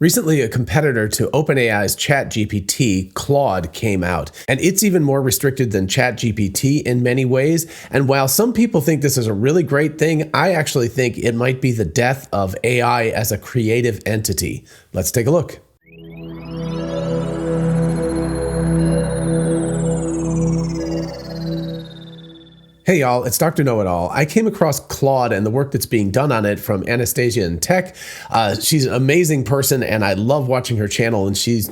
Recently, a competitor to OpenAI's ChatGPT, Claude, came out, and it's even more restricted than ChatGPT in many ways. And while some people think this is a really great thing, I actually think it might be the death of AI as a creative entity. Let's take a look. Hey y'all, it's Dr. Know-It-All. I came across Claude and the work that's being done on it from Anastasia in Tech. She's an amazing person and I love watching her channel, and she's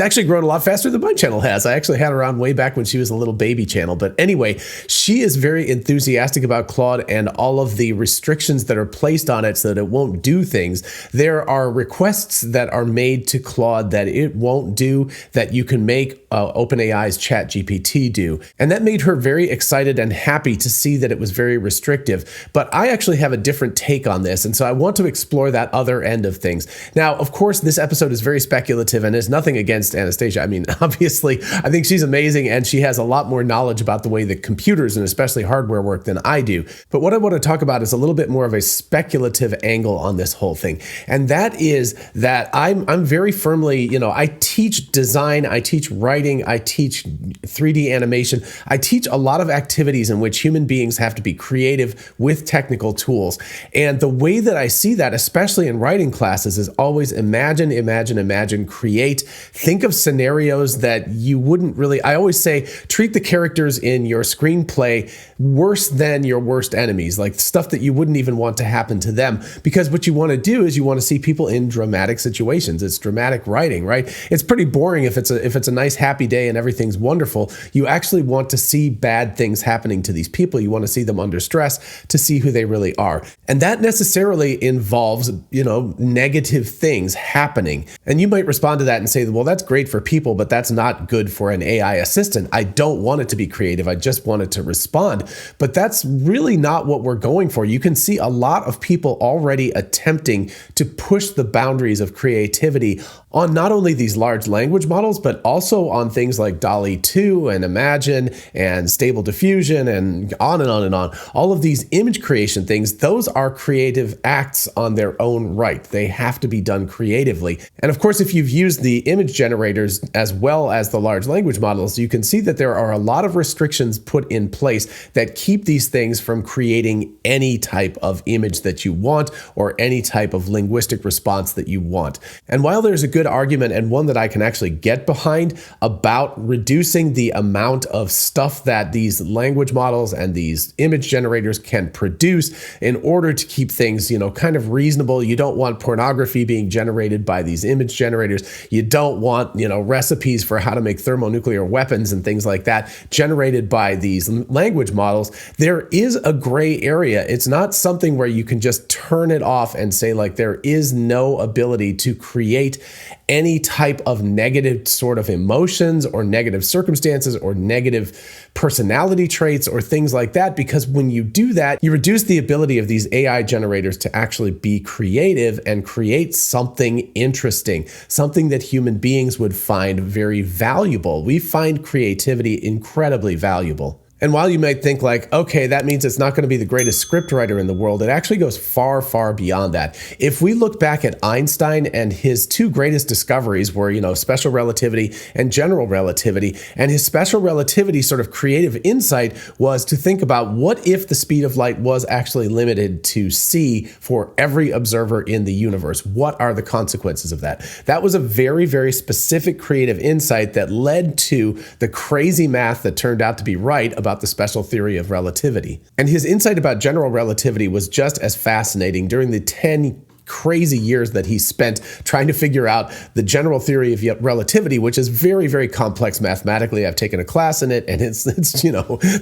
actually grown a lot faster than my channel has. I actually had her on way back when she was a little baby channel. But anyway, she is very enthusiastic about Claude and all of the restrictions that are placed on it so that it won't do things. There are requests that are made to Claude that it won't do that you can make OpenAI's ChatGPT do. And that made her very excited and happy to see that it was very restrictive. But I actually have a different take on this, and so I want to explore that other end of things. Now, of course, this episode is very speculative and is nothing against Anastasia. I mean, obviously, I think she's amazing and she has a lot more knowledge about the way that computers and especially hardware work than I do. But what I want to talk about is a little bit more of a speculative angle on this whole thing. And that is that I'm very firmly, I teach design, I teach writing, I teach 3D animation, I teach a lot of activities in which human beings have to be creative with technical tools. And the way that I see that, especially in writing classes, is always imagine, create, think of scenarios that you wouldn't really, I always say, treat the characters in your screenplay worse than your worst enemies, like stuff that you wouldn't even want to happen to them. Because what you want to do is you want to see people in dramatic situations. It's dramatic writing, right? It's pretty boring if it's a nice happy day and everything's wonderful. You actually want to see bad things happening to these people. You want to see them under stress to see who they really are. And that necessarily involves, negative things happening. And you might respond to that and say, well, that's great for people, but that's not good for an AI assistant. I don't want it to be creative. I just want it to respond. But that's really not what we're going for. You can see a lot of people already attempting to push the boundaries of creativity on not only these large language models, but also on things like dall-e 2 and Imagine and Stable Diffusion and on and on and on. All of these image creation things, those are creative acts on their own right. They have to be done creatively. And of course, if you've used the image generators as well as the large language models, you can see that there are a lot of restrictions put in place that keep these things from creating any type of image that you want or any type of linguistic response that you want. And while there's a good argument, and one that I can actually get behind, about reducing the amount of stuff that these language models and these image generators can produce in order to keep things, kind of reasonable. You don't want pornography being generated by these image generators. You don't want, recipes for how to make thermonuclear weapons and things like that generated by these language models. There is a gray area. It's not something where you can just turn it off and say, like, there is no ability to create any type of negative sort of emotions or negative circumstances or negative personality traits or things like that, because when you do that, you reduce the ability of these AI generators to actually be creative and create something interesting, something that human beings would find very valuable. We find creativity incredibly valuable. And while you might think like, okay, that means it's not going to be the greatest scriptwriter in the world, it actually goes far, far beyond that. If we look back at Einstein, and his two greatest discoveries were, special relativity and general relativity, and his special relativity sort of creative insight was to think about what if the speed of light was actually limited to c for every observer in the universe? What are the consequences of that? That was a very, very specific creative insight that led to the crazy math that turned out to be right about the special theory of relativity. And his insight about general relativity was just as fascinating. During the 10 crazy years that he spent trying to figure out the general theory of relativity, which is very, very complex mathematically. I've taken a class in it, and it's it's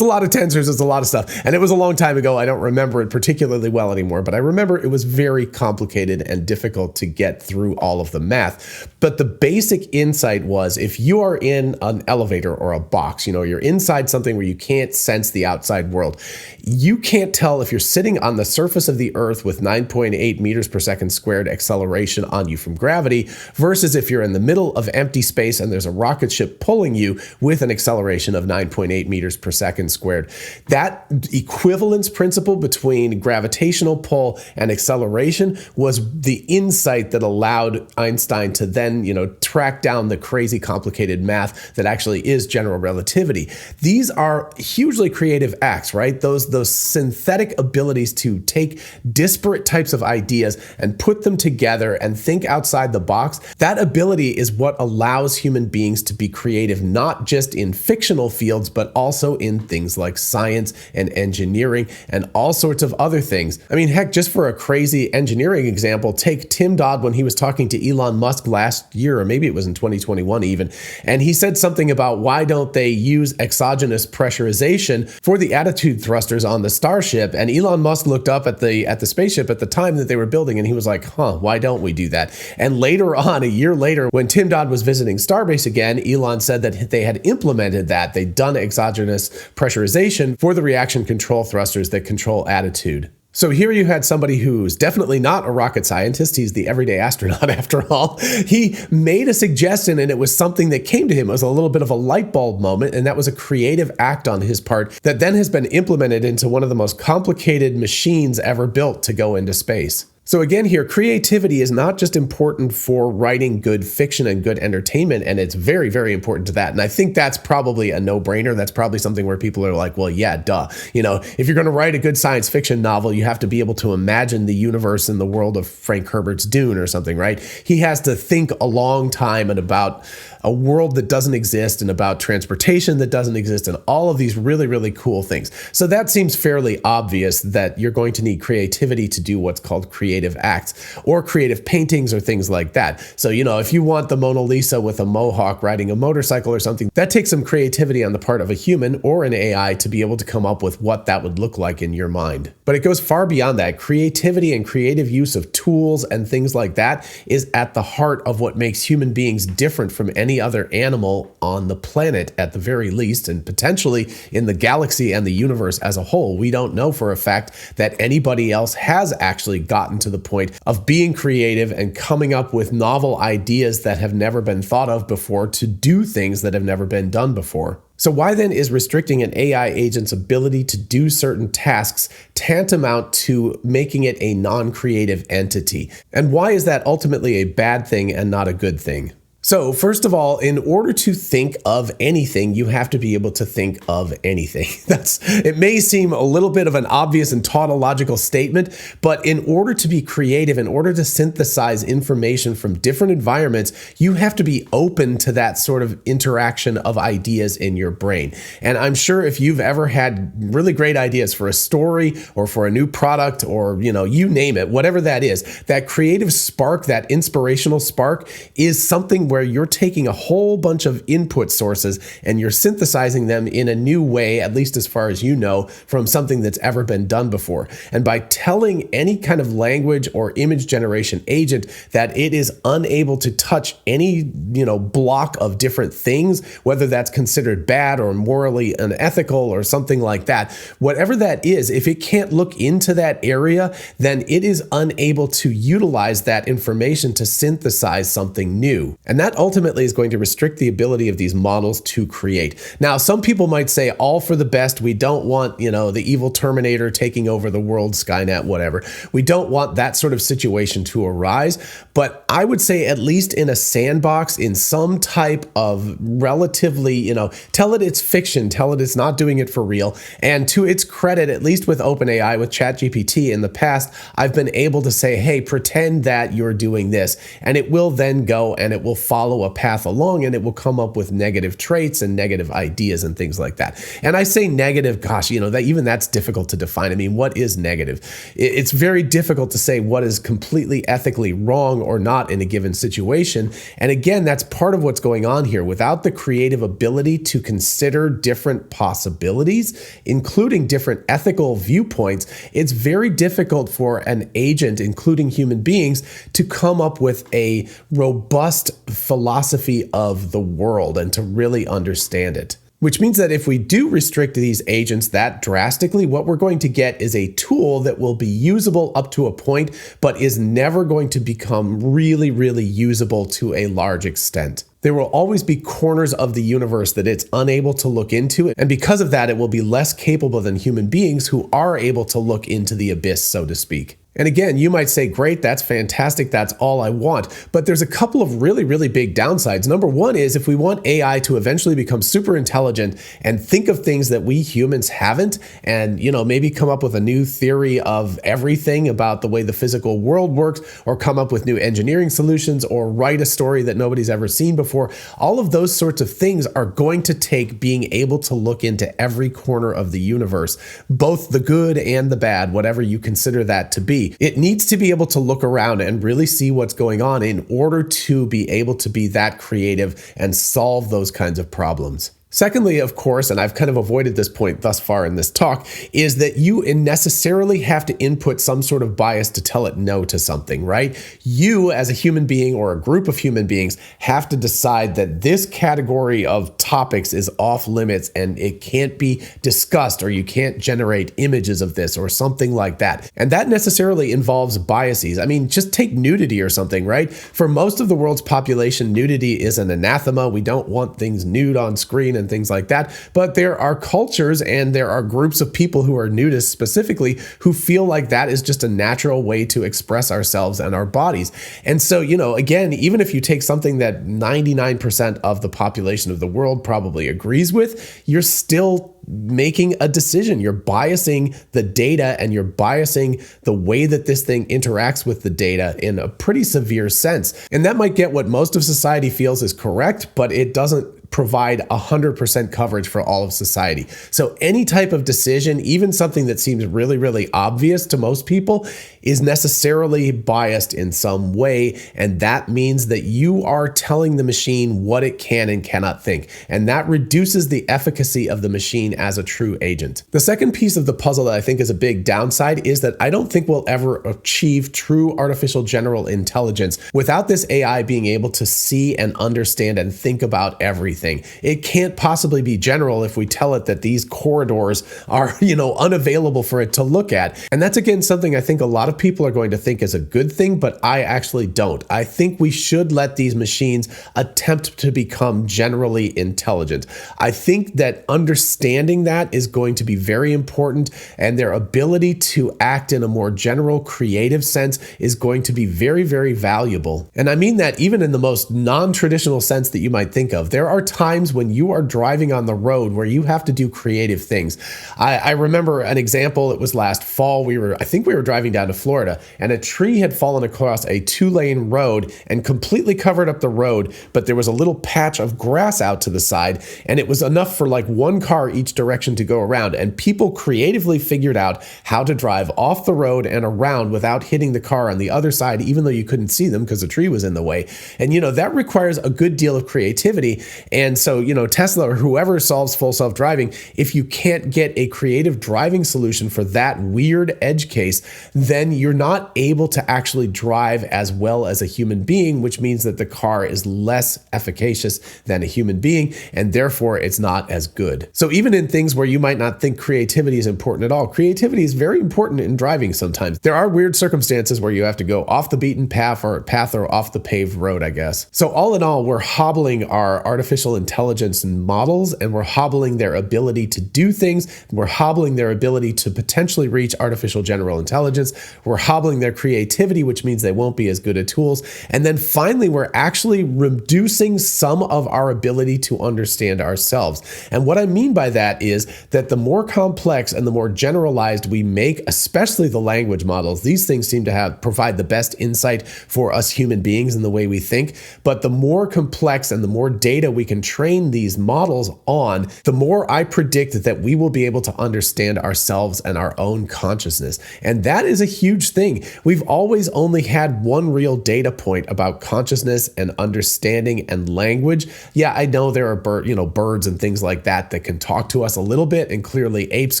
a lot of tensors, it's a lot of stuff. And it was a long time ago. I don't remember it particularly well anymore, but I remember it was very complicated and difficult to get through all of the math. But the basic insight was, if you are in an elevator or a box, you're inside something where you can't sense the outside world. You can't tell if you're sitting on the surface of the earth with 9.8 meters per second squared acceleration on you from gravity, versus if you're in the middle of empty space and there's a rocket ship pulling you with an acceleration of 9.8 meters per second squared. That equivalence principle between gravitational pull and acceleration was the insight that allowed Einstein to then, track down the crazy complicated math that actually is general relativity. These are hugely creative acts, right? Those synthetic abilities to take disparate types of ideas and put them together and think outside the box. That ability is what allows human beings to be creative, not just in fictional fields, but also in things like science and engineering and all sorts of other things. I mean, heck, just for a crazy engineering example, take Tim Dodd when he was talking to Elon Musk last year, or maybe it was in 2021 even, and he said something about why don't they use exogenous pressurization for the attitude thrusters on the Starship, and Elon Musk looked up at the spaceship at the time that they were building and he was like, why don't we do that? And later on, a year later, when Tim Dodd was visiting Starbase again, Elon said that they had implemented that. They'd done exogenous pressurization for the reaction control thrusters that control attitude. So here you had somebody who's definitely not a rocket scientist. He's the everyday astronaut after all. He made a suggestion and it was something that came to him. It was a little bit of a light bulb moment, and that was a creative act on his part that then has been implemented into one of the most complicated machines ever built to go into space. So again here, creativity is not just important for writing good fiction and good entertainment, and it's very, very important to that. And I think that's probably a no-brainer. That's probably something where people are like, well, yeah, duh. If you're going to write a good science fiction novel, you have to be able to imagine the universe in the world of Frank Herbert's Dune or something, right? He has to think a long time and about a world that doesn't exist and about transportation that doesn't exist and all of these really, really cool things. So that seems fairly obvious that you're going to need creativity to do what's called creative acts or creative paintings or things like that. So, if you want the Mona Lisa with a mohawk riding a motorcycle or something, that takes some creativity on the part of a human or an AI to be able to come up with what that would look like in your mind. But it goes far beyond that. Creativity and creative use of tools and things like that is at the heart of what makes human beings different from any other animal on the planet at the very least, and potentially in the galaxy and the universe as a whole. We don't know for a fact that anybody else has actually gotten to the point of being creative and coming up with novel ideas that have never been thought of before to do things that have never been done before. So why then is restricting an AI agent's ability to do certain tasks tantamount to making it a non-creative entity? And why is that ultimately a bad thing and not a good thing? So first of all, in order to think of anything, you have to be able to think of anything. It may seem a little bit of an obvious and tautological statement, but in order to be creative, in order to synthesize information from different environments, you have to be open to that sort of interaction of ideas in your brain. And I'm sure if you've ever had really great ideas for a story or for a new product or, you name it, whatever that is, that creative spark, that inspirational spark is something where you're taking a whole bunch of input sources and you're synthesizing them in a new way, at least as far as you know, from something that's ever been done before. And by telling any kind of language or image generation agent that it is unable to touch any, block of different things, whether that's considered bad or morally unethical or something like that, whatever that is, if it can't look into that area, then it is unable to utilize that information to synthesize something new. And that ultimately is going to restrict the ability of these models to create. Now, some people might say all for the best. We don't want, the evil Terminator taking over the world, Skynet, whatever. We don't want that sort of situation to arise. But I would say at least in a sandbox, in some type of relatively, tell it it's fiction, tell it it's not doing it for real. And to its credit, at least with OpenAI, with ChatGPT in the past, I've been able to say, hey, pretend that you're doing this. And it will then go and it will follow a path along and it will come up with negative traits and negative ideas and things like that. And I say negative, gosh, that even that's difficult to define. I mean, what is negative? It's very difficult to say what is completely ethically wrong or not in a given situation. And again, that's part of what's going on here. Without the creative ability to consider different possibilities, including different ethical viewpoints, it's very difficult for an agent, including human beings, to come up with a robust philosophy of the world and to really understand it. which means that if we do restrict these agents that drastically, what we're going to get is a tool that will be usable up to a point, but is never going to become really, really usable to a large extent. There will always be corners of the universe that it's unable to look into, and because of that, it will be less capable than human beings who are able to look into the abyss, so to speak. And again, you might say, great, that's fantastic, that's all I want. But there's a couple of really, really big downsides. Number one is if we want AI to eventually become super intelligent and think of things that we humans haven't, and maybe come up with a new theory of everything about the way the physical world works, or come up with new engineering solutions, or write a story that nobody's ever seen before, all of those sorts of things are going to take being able to look into every corner of the universe, both the good and the bad, whatever you consider that to be. It needs to be able to look around and really see what's going on in order to be able to be that creative and solve those kinds of problems. Secondly, of course, and I've kind of avoided this point thus far in this talk, is that you necessarily have to input some sort of bias to tell it no to something, right? You, as a human being or a group of human beings, have to decide that this category of topics is off limits and it can't be discussed, or you can't generate images of this or something like that. And that necessarily involves biases. I mean, just take nudity or something, right? For most of the world's population, nudity is an anathema. We don't want things nude on screen and things like that. But there are cultures and there are groups of people who are nudists specifically who feel like that is just a natural way to express ourselves and our bodies. And so, again, even if you take something that 99% of the population of the world probably agrees with, you're still making a decision. You're biasing the data and you're biasing the way that this thing interacts with the data in a pretty severe sense. And that might get what most of society feels is correct, but it doesn't provide 100% coverage for all of society. So any type of decision, even something that seems really, really obvious to most people, is necessarily biased in some way. And that means that you are telling the machine what it can and cannot think. And that reduces the efficacy of the machine as a true agent. The second piece of the puzzle that I think is a big downside is that I don't think we'll ever achieve true artificial general intelligence without this AI being able to see and understand and think about everything. It can't possibly be general if we tell it that these corridors are, unavailable for it to look at. And that's, again, something I think a lot of people are going to think is a good thing, but I actually don't. I think we should let these machines attempt to become generally intelligent. I think that understanding that is going to be very important, and their ability to act in a more general creative sense is going to be very, very valuable. And I mean that even in the most non-traditional sense that you might think of. There are times when you are driving on the road where you have to do creative things. I remember an example. It was last fall. I think we were driving down to Florida, and a tree had fallen across a 2-lane road and completely covered up the road, but there was a little patch of grass out to the side, and it was enough for like one car each direction to go around. And people creatively figured out how to drive off the road and around without hitting the car on the other side, even though you couldn't see them because the tree was in the way. And that requires a good deal of creativity. And so, Tesla or whoever solves full self-driving, if you can't get a creative driving solution for that weird edge case, then you're not able to actually drive as well as a human being, which means that the car is less efficacious than a human being, and therefore it's not as good. So even in things where you might not think creativity is important at all, creativity is very important in driving sometimes. There are weird circumstances where you have to go off the beaten path or off the paved road, I guess. So all in all, we're hobbling our artificial intelligence models, and we're hobbling their ability to do things. We're hobbling their ability to potentially reach artificial general intelligence. We're hobbling their creativity, which means they won't be as good at tools. And then finally, we're actually reducing some of our ability to understand ourselves. And what I mean by that is that the more complex and the more generalized we make, especially the language models, these things seem to provide the best insight for us human beings in the way we think. But the more complex and the more data we can train these models on, the more I predict that we will be able to understand ourselves and our own consciousness. And that is a huge thing. We've always only had one real data point about consciousness and understanding and language. Yeah, I know there are birds and things like that can talk to us a little bit, and clearly apes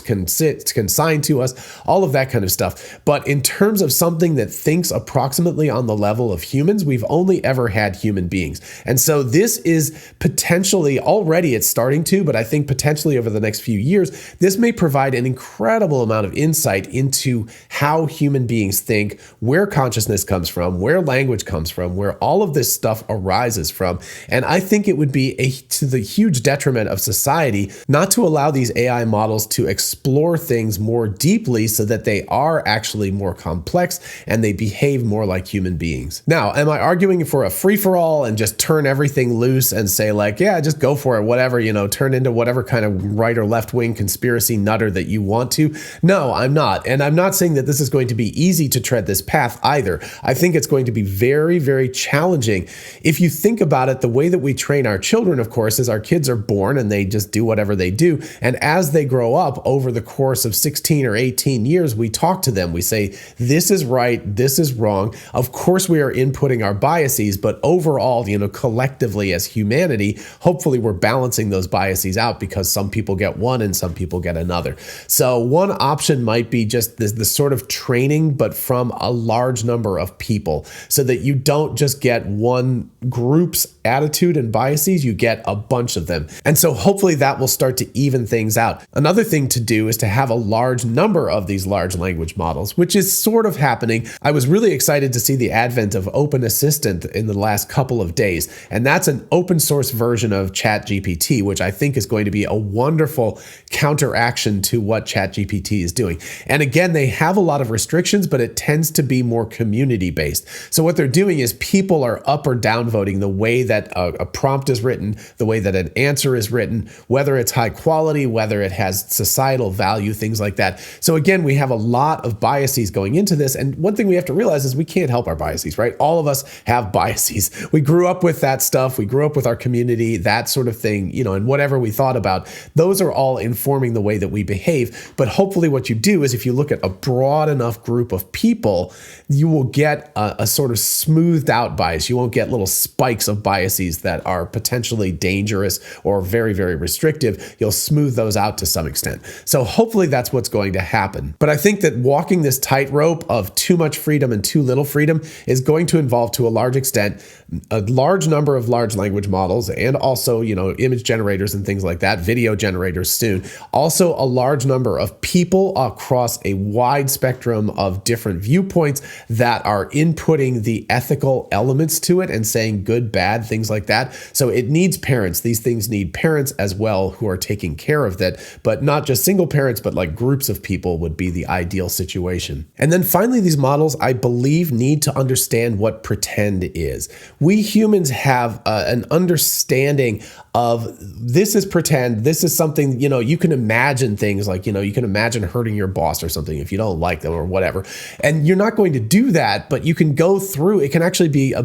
can sign to us, all of that kind of stuff. But in terms of something that thinks approximately on the level of humans, we've only ever had human beings. And so this is potentially potentially, already it's starting to, but I think potentially over the next few years, this may provide an incredible amount of insight into how human beings think, where consciousness comes from, where language comes from, where all of this stuff arises from. And I think it would be to the huge detriment of society not to allow these AI models to explore things more deeply so that they are actually more complex and they behave more like human beings. Now, am I arguing for a free-for-all and just turn everything loose and say like, yeah, just go for it, whatever, turn into whatever kind of right or left-wing conspiracy nutter that you want to? No, I'm not. And I'm not saying that this is going to be easy to tread this path either. I think it's going to be very, very challenging. If you think about it, the way that we train our children, of course, is our kids are born and they just do whatever they do. And as they grow up over the course of 16 or 18 years, we talk to them. We say, this is right, this is wrong. Of course, we are inputting our biases, but overall, collectively as humanity, hopefully we're balancing those biases out because some people get one and some people get another. So one option might be just this sort of training, but from a large number of people so that you don't just get one group's attitude and biases, you get a bunch of them. And so hopefully that will start to even things out. Another thing to do is to have a large number of these large language models, which is sort of happening. I was really excited to see the advent of Open Assistant in the last couple of days. And that's an open source version of ChatGPT, which I think is going to be a wonderful counteraction to what ChatGPT is doing. And again, they have a lot of restrictions, but it tends to be more community based. So what they're doing is people are up or down voting the way that a prompt is written, the way that an answer is written, whether it's high quality, whether it has societal value, things like that. So again, we have a lot of biases going into this. And one thing we have to realize is we can't help our biases, right? All of us have biases. We grew up with that stuff. We grew up with our community, that sort of thing, and whatever we thought about, those are all informing the way that we behave. But hopefully what you do is if you look at a broad enough group of people, you will get a sort of smoothed out bias. You won't get little spikes of biases that are potentially dangerous or very, very restrictive. You'll smooth those out to some extent. So hopefully that's what's going to happen. But I think that walking this tightrope of too much freedom and too little freedom is going to involve, to a large extent, a large number of large language models and also, image generators and things like that, video generators soon. Also a large number of people across a wide spectrum of different viewpoints that are inputting the ethical elements to it and saying good, bad, things like that. So it needs parents. These things need parents as well who are taking care of that, but not just single parents, but like groups of people would be the ideal situation. And then finally, these models, I believe, need to understand what pretend is. We humans have an understanding of this is pretend. This is something, you can imagine things like, you can imagine hurting your boss or something if you don't like them or whatever. And you're not going to do that, but you can go through, it can actually be a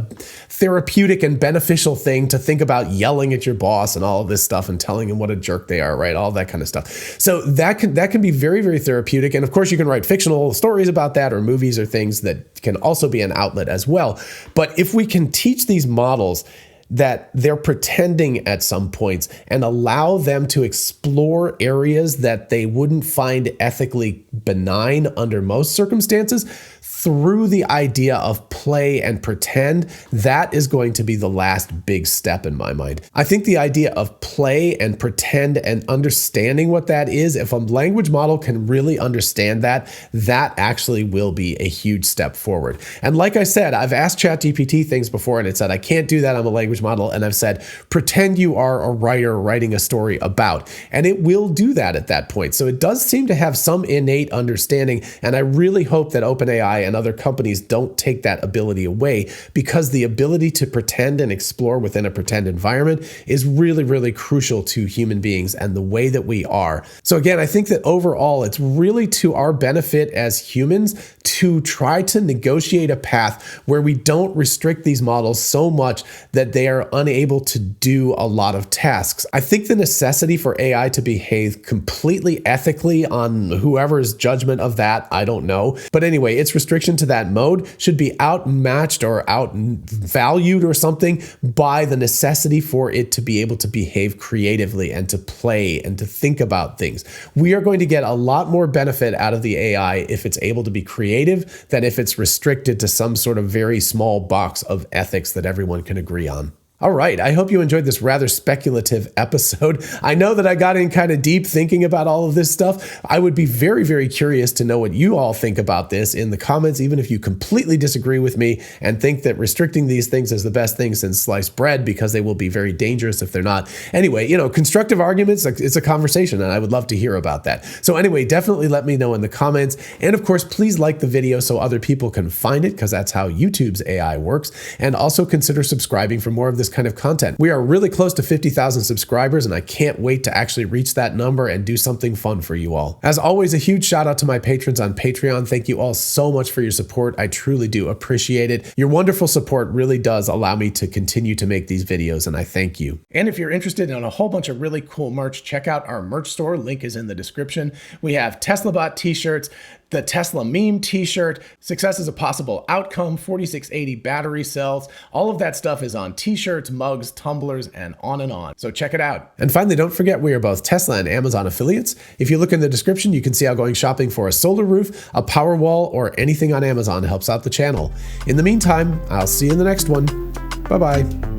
therapeutic and beneficial thing to think about yelling at your boss and all of this stuff and telling them what a jerk they are, right? All that kind of stuff. So that can be very, very therapeutic. And of course you can write fictional stories about that or movies or things that can also be an outlet as well. But if we can teach these models that they're pretending at some points and allow them to explore areas that they wouldn't find ethically benign under most circumstances, through the idea of play and pretend, that is going to be the last big step in my mind. I think the idea of play and pretend and understanding what that is, if a language model can really understand that, that actually will be a huge step forward. And like I said, I've asked ChatGPT things before and it said, I can't do that, I'm a language model. And I've said, pretend you are a writer writing a story about, and it will do that at that point. So it does seem to have some innate understanding. And I really hope that OpenAI and other companies don't take that ability away, because the ability to pretend and explore within a pretend environment is really, really crucial to human beings and the way that we are. So again, I think that overall, it's really to our benefit as humans to try to negotiate a path where we don't restrict these models so much that they are unable to do a lot of tasks. I think the necessity for AI to behave completely ethically on whoever's judgment of that, I don't know. But anyway, its restriction to that mode should be outmatched or outvalued or something by the necessity for it to be able to behave creatively and to play and to think about things. We are going to get a lot more benefit out of the AI if it's able to be creative than if it's restricted to some sort of very small box of ethics that everyone can agree on. All right, I hope you enjoyed this rather speculative episode. I know that I got in kind of deep thinking about all of this stuff. I would be very, very curious to know what you all think about this in the comments, even if you completely disagree with me and think that restricting these things is the best thing since sliced bread, because they will be very dangerous if they're not. Anyway, constructive arguments, it's a conversation, and I would love to hear about that. So anyway, definitely let me know in the comments. And of course, please like the video so other people can find it, because that's how YouTube's AI works. And also consider subscribing for more of this kind of content. We are really close to 50,000 subscribers, and I can't wait to actually reach that number and do something fun for you all. As always, a huge shout out to my patrons on Patreon. Thank you all so much for your support. I truly do appreciate it. Your wonderful support really does allow me to continue to make these videos, and I thank you. And if you're interested in a whole bunch of really cool merch, check out our merch store. Link is in the description. We have TeslaBot t-shirts, the Tesla meme t-shirt, success is a possible outcome, 4680 battery cells. All of that stuff is on t-shirts, mugs, tumblers, and on and on. So check it out. And finally, don't forget we are both Tesla and Amazon affiliates. If you look in the description, you can see how going shopping for a solar roof, a power wall, or anything on Amazon helps out the channel. In the meantime, I'll see you in the next one. Bye-bye.